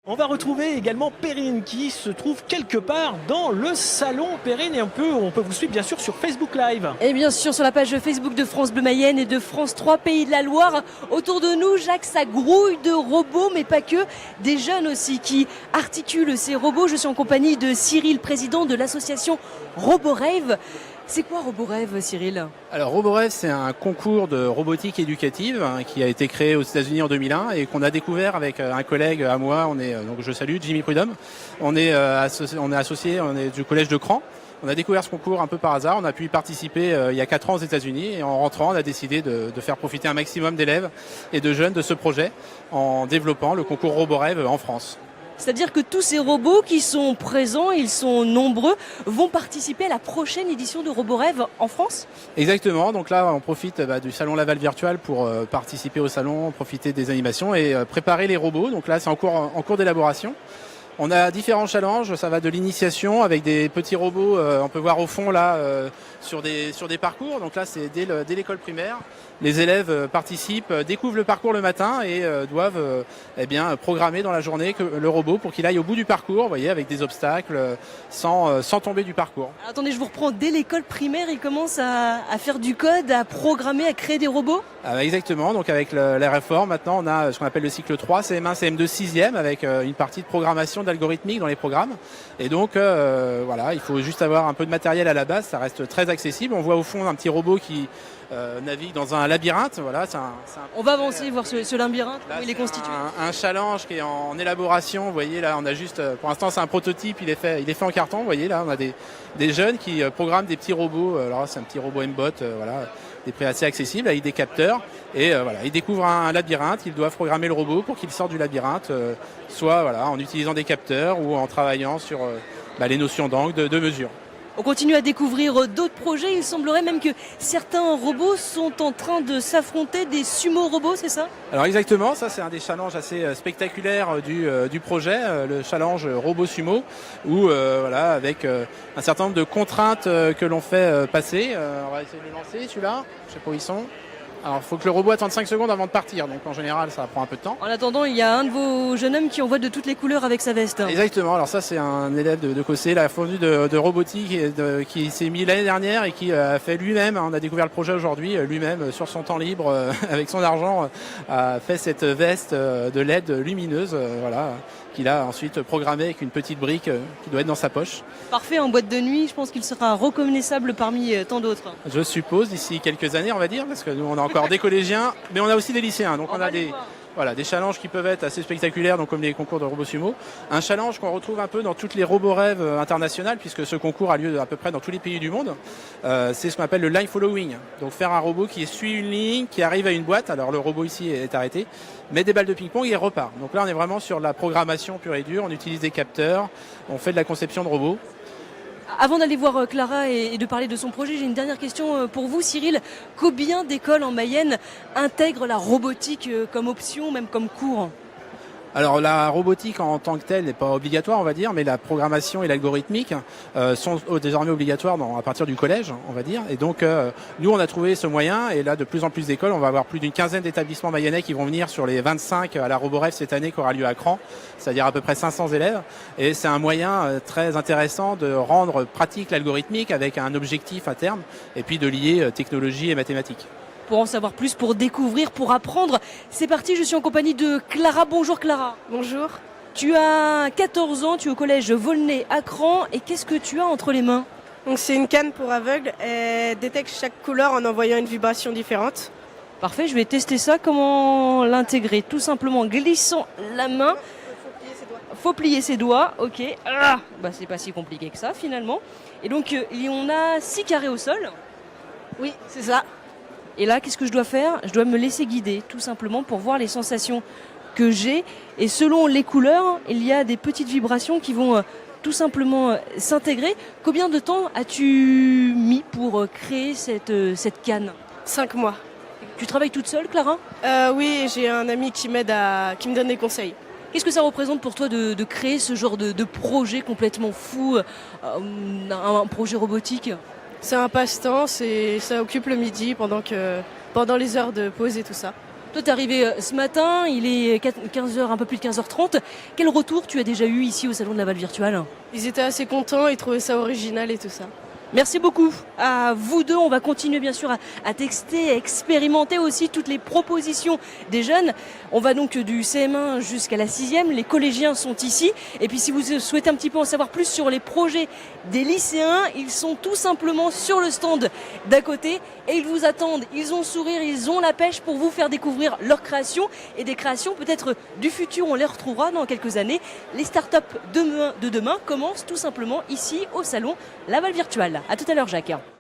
On va retrouver également Perrine qui se trouve quelque part dans le salon. Perrine, et on peut vous suivre bien sûr sur Facebook Live. Et bien sûr sur la page Facebook de France Bleu Mayenne et de France 3 Pays de la Loire. Autour de nous, Jacques, ça grouille de robots, mais pas que. Des jeunes aussi qui articulent ces robots. Je suis en compagnie de Cyril, président de l'association RoboRave. C'est quoi RoboRave, Cyril? Alors RoboRave, c'est un concours de robotique éducative qui a été créé aux États-Unis en 2001 et qu'on a découvert avec un collègue à moi. Donc je salue Jimmy Prudhomme. On est associé, on est du collège de Cran. On a découvert ce concours un peu par hasard. On a pu y participer il y a 4 ans aux États-Unis et en rentrant, on a décidé de faire profiter un maximum d'élèves et de jeunes de ce projet en développant le concours RoboRave en France. C'est-à-dire que tous ces robots qui sont présents, ils sont nombreux, vont participer à la prochaine édition de RoboRave en France? Exactement, donc là on profite du salon Laval Virtual pour participer au salon, profiter des animations et préparer les robots. Donc là c'est en cours d'élaboration. On a différents challenges, ça va de l'initiation avec des petits robots, on peut voir au fond là sur des parcours. Donc là c'est dès l'école primaire. Les élèves participent, découvrent le parcours le matin et doivent programmer dans la journée le robot pour qu'il aille au bout du parcours, vous voyez, avec des obstacles, sans tomber du parcours. Alors, attendez, je vous reprends, dès l'école primaire, ils commencent à faire du code, à programmer, à créer des robots? Exactement, donc avec la réforme, maintenant on a ce qu'on appelle le cycle 3, CM1, CM2, 6e, avec une partie de programmation d'algorithmique dans les programmes. Et donc voilà, il faut juste avoir un peu de matériel à la base, ça reste très accessible. On voit au fond un petit robot qui navigue dans un labyrinthe. Voilà, on va avancer voir ce labyrinthe, là, où il est constitué. Un challenge qui est en élaboration. Vous voyez là, on a juste, pour l'instant c'est un prototype, il est fait en carton. Vous voyez là, on a des jeunes qui programment des petits robots. Alors c'est un petit robot M-Bot, voilà, des prix assez accessibles avec des capteurs. Et voilà, ils découvrent un labyrinthe, ils doivent programmer le robot pour qu'il sorte du labyrinthe, soit voilà, en utilisant des capteurs ou en travaillant sur les notions d'angle, de mesure. On continue à découvrir d'autres projets. Il semblerait même que certains robots sont en train de s'affronter, des sumo robots, c'est ça? Alors exactement, ça c'est un des challenges assez spectaculaires du projet, le challenge Robot Sumo, où voilà, avec un certain nombre de contraintes que l'on fait passer. On va essayer de le lancer celui-là, je sais pas où ils sont. Alors, il faut que le robot attende 5 secondes avant de partir, donc en général, ça prend un peu de temps. En attendant, il y a un de vos jeunes hommes qui envoie de toutes les couleurs avec sa veste. Exactement, alors ça, c'est un élève de Cossé, la fondue de robotique qui s'est mis l'année dernière et qui a fait lui-même, on a découvert le projet aujourd'hui, lui-même, sur son temps libre, avec son argent, a fait cette veste de LED lumineuse, voilà, qu'il a ensuite programmé avec une petite brique qui doit être dans sa poche. Parfait, en boîte de nuit, je pense qu'il sera reconnaissable parmi tant d'autres. Je suppose, d'ici quelques années, on va dire, parce que nous, on a encore des collégiens, mais on a aussi des lycéens. Donc on a des challenges qui peuvent être assez spectaculaires, donc comme les concours de robots sumo. Un challenge qu'on retrouve un peu dans toutes les RoboRave internationales, puisque ce concours a lieu à peu près dans tous les pays du monde. C'est ce qu'on appelle le line following. Donc faire un robot qui suit une ligne, qui arrive à une boîte. Alors le robot ici est arrêté, met des balles de ping-pong et il repart. Donc là on est vraiment sur la programmation pure et dure. On utilise des capteurs, on fait de la conception de robots. Avant d'aller voir Clara et de parler de son projet, j'ai une dernière question pour vous, Cyril. Combien d'écoles en Mayenne intègrent la robotique comme option, même comme cours? Alors la robotique en tant que telle n'est pas obligatoire, on va dire, mais la programmation et l'algorithmique sont désormais obligatoires à partir du collège, on va dire. Et donc nous on a trouvé ce moyen, et là de plus en plus d'écoles, on va avoir plus d'une quinzaine d'établissements mayennais qui vont venir sur les 25 à la RoboRave cette année qui aura lieu à Cran, c'est-à-dire à peu près 500 élèves. Et c'est un moyen très intéressant de rendre pratique l'algorithmique avec un objectif à terme, et puis de lier technologie et mathématiques. Pour en savoir plus, pour découvrir, pour apprendre. C'est parti, je suis en compagnie de Clara. Bonjour Clara. Bonjour. Tu as 14 ans, tu es au collège Volnay à Cran, et qu'est-ce que tu as entre les mains? Donc c'est une canne pour aveugles, elle détecte chaque couleur en envoyant une vibration différente. Parfait, je vais tester ça. Comment l'intégrer? Tout simplement en glissant la main. Faut plier ses doigts, ok. Ah, c'est pas si compliqué que ça finalement. Et donc on a 6 carrés au sol. Oui, c'est ça. Et là, qu'est-ce que je dois faire? Je dois me laisser guider, tout simplement, pour voir les sensations que j'ai. Et selon les couleurs, il y a des petites vibrations qui vont tout simplement s'intégrer. Combien de temps as-tu mis pour créer cette canne? 5 mois. Tu travailles toute seule, Clara? Oui, j'ai un ami qui m'aide qui me donne des conseils. Qu'est-ce que ça représente pour toi de créer ce genre de projet complètement fou, un projet robotique? C'est un passe-temps, ça occupe le midi pendant les heures de pause et tout ça. Toi, t'es arrivé ce matin, il est 15h, un peu plus de 15h30. Quel retour tu as déjà eu ici au Salon de Laval Virtual? Ils étaient assez contents, ils trouvaient ça original et tout ça. Merci beaucoup à vous deux. On va continuer bien sûr à tester, à expérimenter aussi toutes les propositions des jeunes. On va donc du CM1 jusqu'à la 6e. Les collégiens sont ici. Et puis si vous souhaitez un petit peu en savoir plus sur les projets des lycéens, ils sont tout simplement sur le stand d'à côté et ils vous attendent. Ils ont le sourire, ils ont la pêche pour vous faire découvrir leurs créations et des créations peut-être du futur. On les retrouvera dans quelques années. Les startups de demain commencent tout simplement ici au Salon Laval Virtual. À tout à l'heure, Jacques.